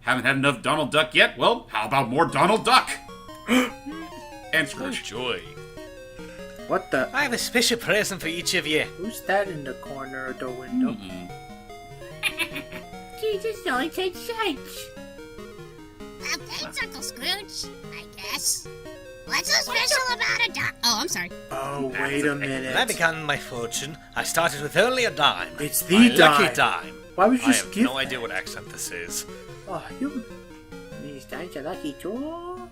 Haven't had enough Donald Duck yet? Well, how about more Donald Duck? And Scrooge. Joy. What the? I have a special present for each of you. Who's that in the corner of the window? Jesus only takes sense. Well, thanks, Uncle Scrooge, I guess. What's so special about a dime? Oh, I'm sorry. Oh, wait a minute. When I began my fortune, I started with only a dime. It's the my dime. lucky dime. Why would you I just have give no that? idea what accent this is. Oh, you... These dimes are lucky too.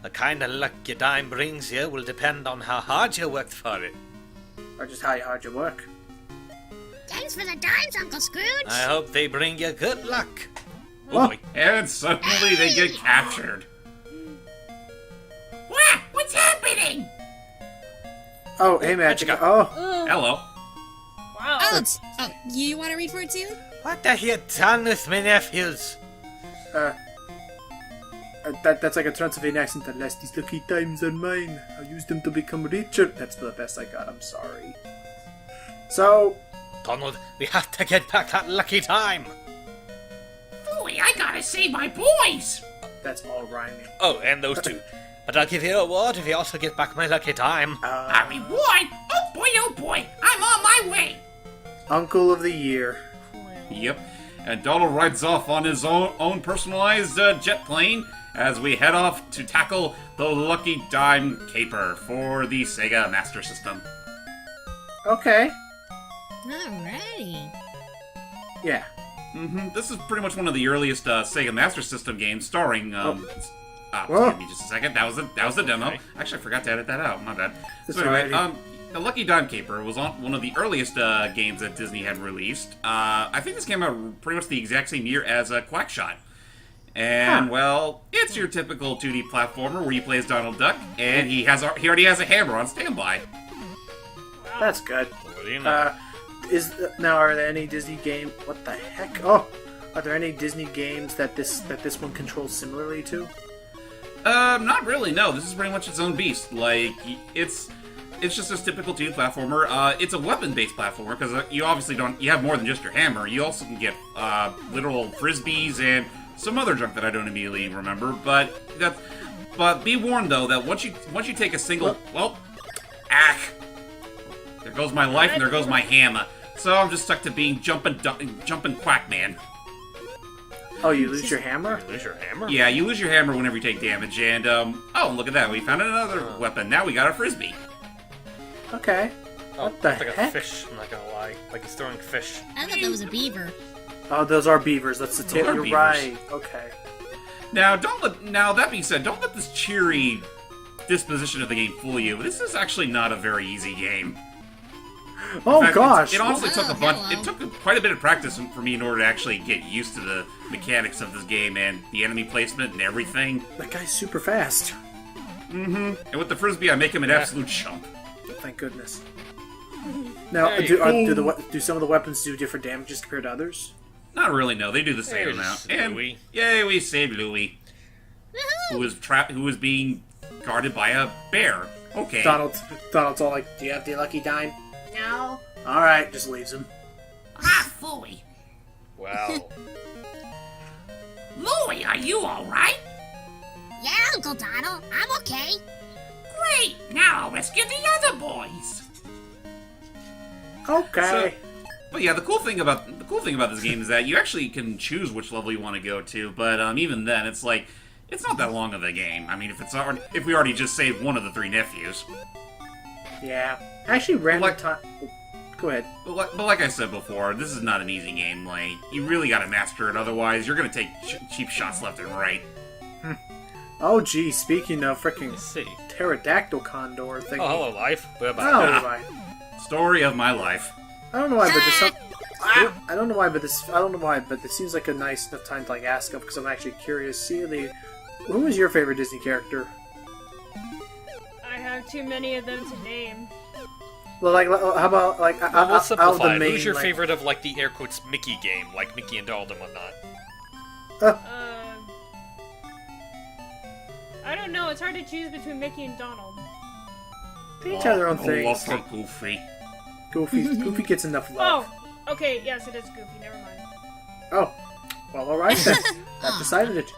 The kind of luck your dime brings you will depend on how hard you worked for it. Or just how hard you work. Thanks for the dimes, Uncle Scrooge. I hope they bring you good luck. Oh. boy. And suddenly they get captured. What? What's happening? Oh, hey, Magic. Oh. Hello. Wow. Oh, you want to read for it too? What have you done with my nephews? That's like a Transylvanian accent. Unless these lucky dimes are mine, I'll use them to become richer. That's the best I got. I'm sorry. So, Donald, we have to get back that lucky dime. Boy, I gotta save my boys. that's all rhyming. Oh, and those two. But I'll give you a reward if you also get back my lucky dime. A reward? Oh boy, I'm on my way. Uncle of the Year. Yep. And Donald rides off on his own personalized jet plane as we head off to tackle the Lucky Dime Caper for the Sega Master System. Okay. Alrighty. Yeah. This is pretty much one of the earliest Sega Master System games starring... Whoa. Give me just a second. That was the demo. Okay. Actually, I forgot to edit that out. My bad. That's So anyway, alrighty. the Lucky Dime Caper was on one of the earliest games that Disney had released. I think this came out pretty much the exact same year as Quackshot. And, well, it's your typical 2D platformer where you play as Donald Duck, and he already has a hammer on standby. That's good. What do you know? Now are there any Disney game? What the heck? Oh, are there any Disney games that this one controls similarly to? Not really, no. This is pretty much its own beast. Like, it's just this typical 2D platformer. It's a weapon-based platformer, because you obviously you have more than just your hammer. You also can get, literal frisbees and some other junk that I don't immediately remember, but be warned, though, that once you take a single... Well, there goes my life, and there goes my hammer. So I'm just stuck to being jumping Quack Man. Oh, you lose your hammer? You lose your hammer? Yeah, you lose your hammer whenever you take damage, and, oh, look at that, we found another weapon. Now we got a frisbee. Okay. Oh, What the it's like heck? a fish, I'm not gonna lie. Like he's throwing fish. I thought that was a beaver. Oh, those are beavers. That's the Those tip. are You're beavers. right. Okay. Now, that being said, don't let this cheery disposition of the game fool you. This is actually not a very easy game. Oh In fact, gosh. It honestly took a bunch. hello. It took quite a bit of practice for me in order to actually get used to the mechanics of this game and the enemy placement and everything. That guy's super fast. And with the frisbee, I make him an absolute chump. Thank goodness. Now, There you do some of the weapons do different damages compared to others? Not really. No, they do the same There's amount. And Louie. yay, we saved Louie, who was being guarded by a bear. Okay. Donald's all like, "Do you have the lucky dime?" No. All right, just leaves him. Ah, phooey. Wow. Louie, are you alright? Yeah, Uncle Donald, I'm okay. Great. Now I'll rescue the other boys. Okay. But yeah, the cool thing about this game is that you actually can choose which level you want to go to. But even then, it's like it's not that long of a game. I mean, if we already just saved one of the three nephews. Yeah. Actually, random Like- time. Go ahead. But like I said before, this is not an easy game. Like you really got to master it. Otherwise, you're gonna take cheap shots left and right. Oh, gee. Speaking of freaking Let's see. pterodactyl condor thing. Oh, hello, life. We're Oh, back. right. Story of my life. I don't know why, but there's some. I don't know why, but this seems like a nice enough time to like ask up because I'm actually curious. Celia, who is your favorite Disney character? I have too many of them to name. Well, like, how about like Well, out we'll of simplify the it. main? Who's your like- favorite of, like, the air quotes Mickey game, like Mickey and Donald and whatnot? I don't know. It's hard to choose between Mickey and Donald. They each have their own Oh, love things. for Goofy. Goofy gets enough love. Oh, okay. Yes, it is Goofy. Never mind. Oh, Well, alright then. That decided it.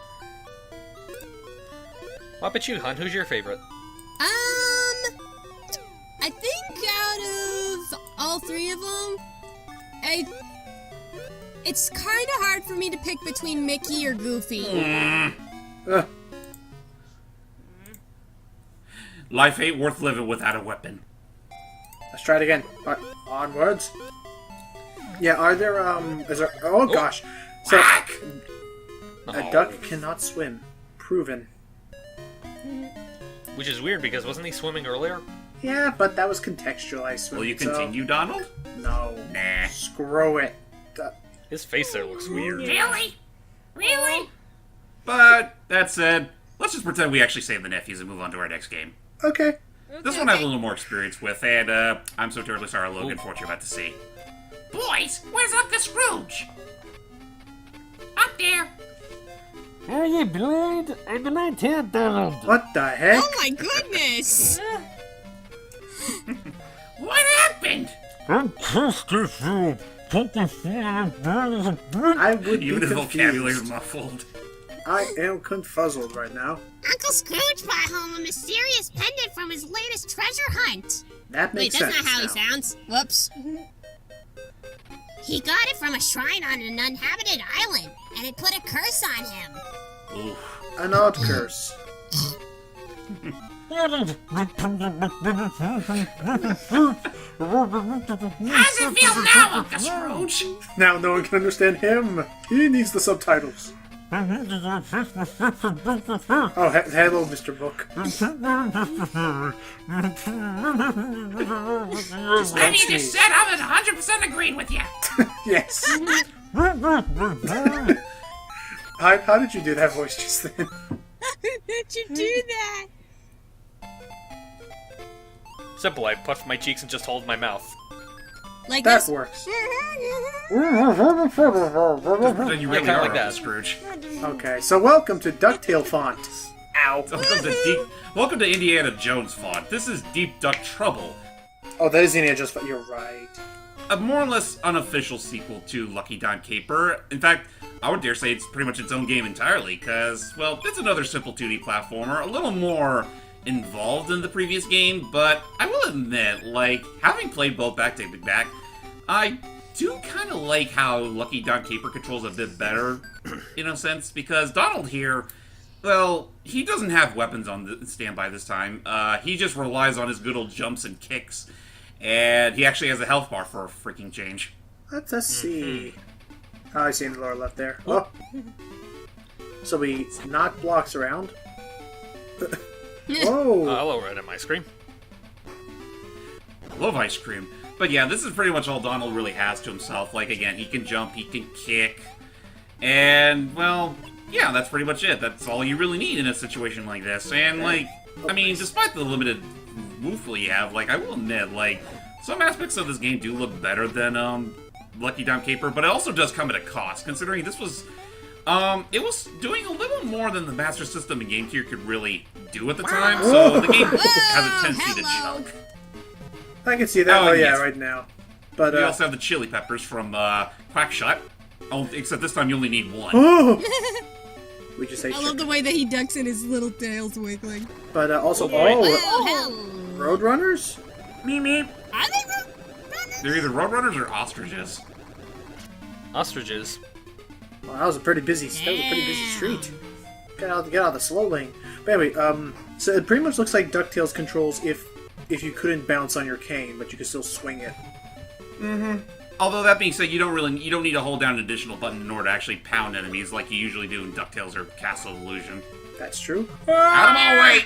What about you, Hun? Who's your favorite? I think out of all three of them, it's kind of hard for me to pick between Mickey or Goofy. Life ain't worth living without a weapon. Let's try it again. Onwards. Yeah, are there, is there... Oh, gosh. So, a duck cannot swim. Proven. Which is weird, because wasn't he swimming earlier? Yeah, but that was contextualized swimming. Will you continue, Donald? No. Nah. Screw it. His face there looks weird. Really? Really? But, that said, let's just pretend we actually save the nephews and move on to our next game. Okay. This one I have a little more experience with, and I'm so terribly sorry, Logan, for what you're about to see. Boys, where's Uncle Scrooge? Up there. Are you blind? I'm blind too, Donald. What the heck? Oh my goodness! What happened? I'm pissed at you. I would be Even his vocabulary is confused. muffled. I am confuzzled right now. Uncle Scrooge brought home a mysterious pendant from his latest treasure hunt. That Wait, makes that's sense not how now. he sounds. Whoops. He got it from a shrine on an uninhabited island, and it put a curse on him. Oof. An odd curse. How does it feel now, Uncle Scrooge? Now no one can understand him. He needs the subtitles. Oh, hello, Mr. Book. And you just said I'm 100% agreed with you. Yes. How did you do that voice just then? How did you do that? Simple, I puff my cheeks and just hold my mouth. Like That this? works. Just pretend you really kinda are like that. Uncle Scrooge. Okay, so welcome to DuckTale font. Ow. Welcome to Indiana Jones font. This is Deep Duck Trouble, Oh, that is Indiana Jones font. You're right. a more or less unofficial sequel to Lucky Don Caper. In fact, I would dare say it's pretty much its own game entirely, because, well, it's another simple 2D platformer, a little more involved in the previous game, but I will admit, like, having played both back to back, I do kind of like how Lucky Don Caper controls a bit better, in a sense, because Donald here, well, he doesn't have weapons on the standby this time. He just relies on his good old jumps and kicks, and he actually has a health bar for a freaking change. Let's just see. Oh, I see in the lower left there. Oh. So we knock blocks around. Whoa. Hello, Red M Ice Cream. Love ice cream. But yeah, this is pretty much all Donald really has to himself. Like, again, he can jump, he can kick, and, well, yeah, that's pretty much it. That's all you really need in a situation like this. And, like, I mean, despite the limited move pool you have, like, I will admit, like, some aspects of this game do look better than, Lucky Don Caper, but it also does come at a cost, considering this was, it was doing a little more than the Master System and Game Gear could really do at the time, so the game has a tendency to hello. chunk. I can see that. Oh, Oh, yeah, yes. right now. But, We also have the chili peppers from Quackshot. Oh, except this time you only need one. we just say I love the way that he ducks and his little tail's wiggling. But also, Oh, Roadrunners? Meep meep. Are they runners? They're either roadrunners or ostriches. Ostriches. Well, that was a pretty busy. That was a pretty busy street. Get out the slow lane. But anyway, so it pretty much looks like DuckTales controls if you couldn't bounce on your cane, but you could still swing it. Although that being said, you don't need to hold down an additional button in order to actually pound enemies like you usually do in DuckTales or Castle of Illusion. That's true. Out of my way!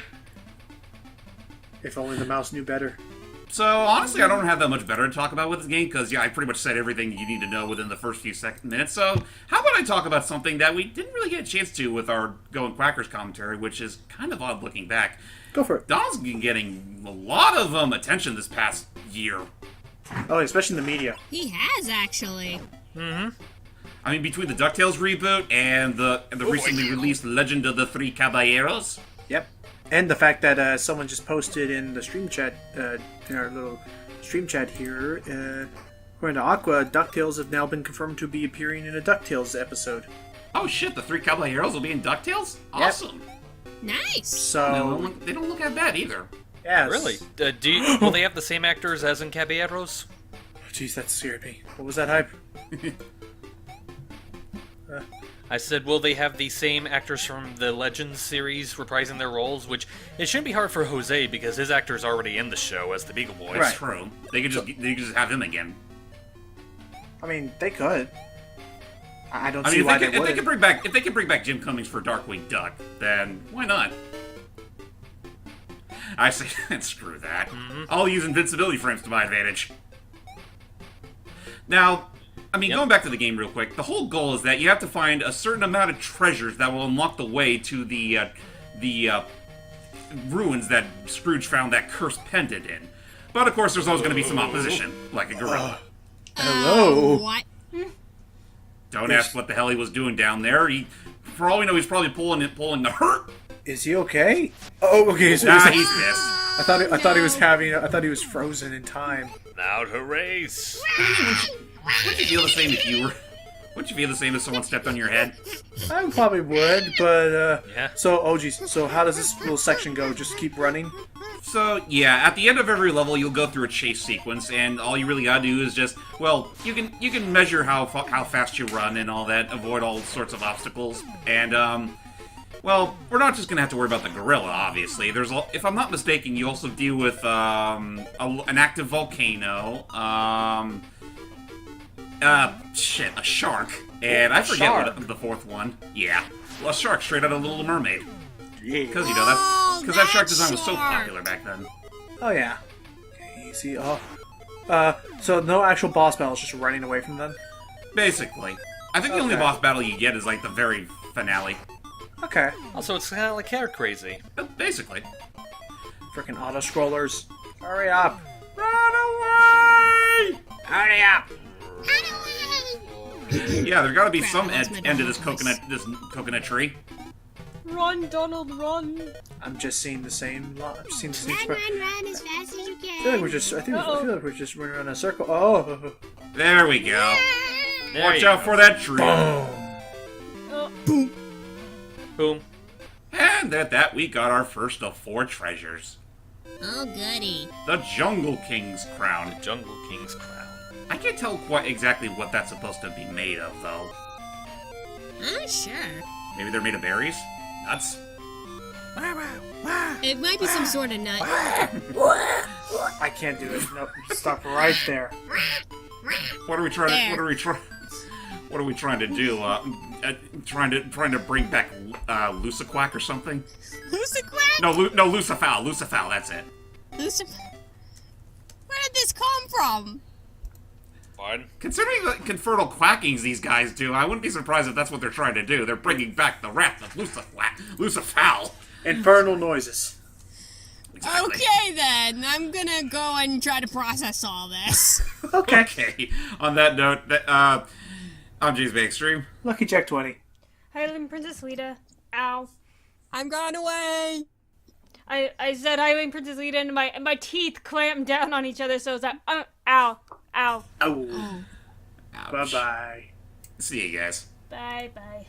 If only the mouse knew better. So, honestly, I don't have that much better to talk about with this game, because, yeah, I pretty much said everything you need to know within the first few minutes. So, how about I talk about something that we didn't really get a chance to with our Going Quackers commentary, which is kind of odd looking back. Go for it. Donald's been getting a lot of attention this past year. Oh, especially in the media. He has, actually. I mean, between the DuckTales reboot and the recently released Legend of the Three Caballeros. Yep. And the fact that someone just posted in the stream chat, in our little stream chat here, according to Aqua, DuckTales have now been confirmed to be appearing in a DuckTales episode. Oh shit, the 3 Caballeros will be in DuckTales? Awesome. Nice. So They don't look that bad either. yeah, Really? Will they have the same actors as in Caballeros? Jeez, that scared me. What was that hype? I said, will they have the same actors from the Legends series reprising their roles? Which, it shouldn't be hard for Jose because his actor's already in the show as the Beagle Boy. Right. True. They could just have him again. I mean, they could. I don't I see mean, why if they they could bring back Jim Cummings for Darkwing Duck, then why not? I say, screw that. I'll use invincibility frames to my advantage. Now, I mean, going back to the game real quick, the whole goal is that you have to find a certain amount of treasures that will unlock the way to the ruins that Scrooge found that cursed pendant in. But of course, there's always going to be some opposition, like a gorilla. Hello. What? Don't ask what the hell he was doing down there. For all we know, he's probably pulling the hurt. Is he okay? Oh, okay. So Nah, he's he's pissed. I thought he was having. I thought he was frozen in time. Now to race. Would you feel the same if you were? Would you feel the same if someone stepped on your head? I probably would, but Yeah. So, oh geez. So how does this little section go? Just keep running? So yeah, at the end of every level, you'll go through a chase sequence, and all you really gotta do is just, well, you can measure how fast you run and all that, avoid all sorts of obstacles, and well, we're not just gonna have to worry about the gorilla, obviously. If I'm not mistaken, you also deal with an active volcano, a shark, and I forget what the 4th one. Yeah, well, a shark straight out of Little Mermaid. Yeah. Because that shark design was so popular back then. Oh yeah. Okay, easy. Oh. So no actual boss battles, just running away from them. Basically, I think the only Okay. boss battle you get is like the very finale. Okay. Also, it's kind of like Hair Crazy. Basically. Freaking auto scrollers. Hurry up. Run away! Hurry up. Yeah, there's got to be some Crap, end that's to my this voice. coconut tree. Run, Donald, run. I'm just seeing the same. I'm just seeing the same. Run, spread. run, run as fast as you I feel like can. we're just. I feel like we're just running around in a circle. Oh. There we go. There Watch you out go. for that tree. Boom. And at that, we got our first of 4 treasures. Oh, goody. The Jungle King's crown. Jungle King's crown. I can't tell quite exactly what that's supposed to be made of, though. I'm not sure. Maybe they're made of berries? Nuts? It might be some sort of nut. I can't do it. Nope. Stop right there. What are we trying There. to? What are we trying to do? Trying to bring back Lusaquack or something? Luciquack? No, Lucifowl. Lucifowl. That's it. Where did this come from? Fun. Considering the infernal quackings these guys do, I wouldn't be surprised if that's what they're trying to do. They're bringing back the wrath of Lucifowl. Infernal noises. Exactly. Okay, then. I'm gonna go and try to process all this. Okay. Okay. On that note, I'm JamesmanXtreme. Lucky Jack 20. Highland Princess Lita. Ow. I'm gone away. I said Highway Princess Lita and my teeth clamped down on each other, so it's like, ow, ow. Oh. Ouch. Bye-bye. See you guys. Bye, bye.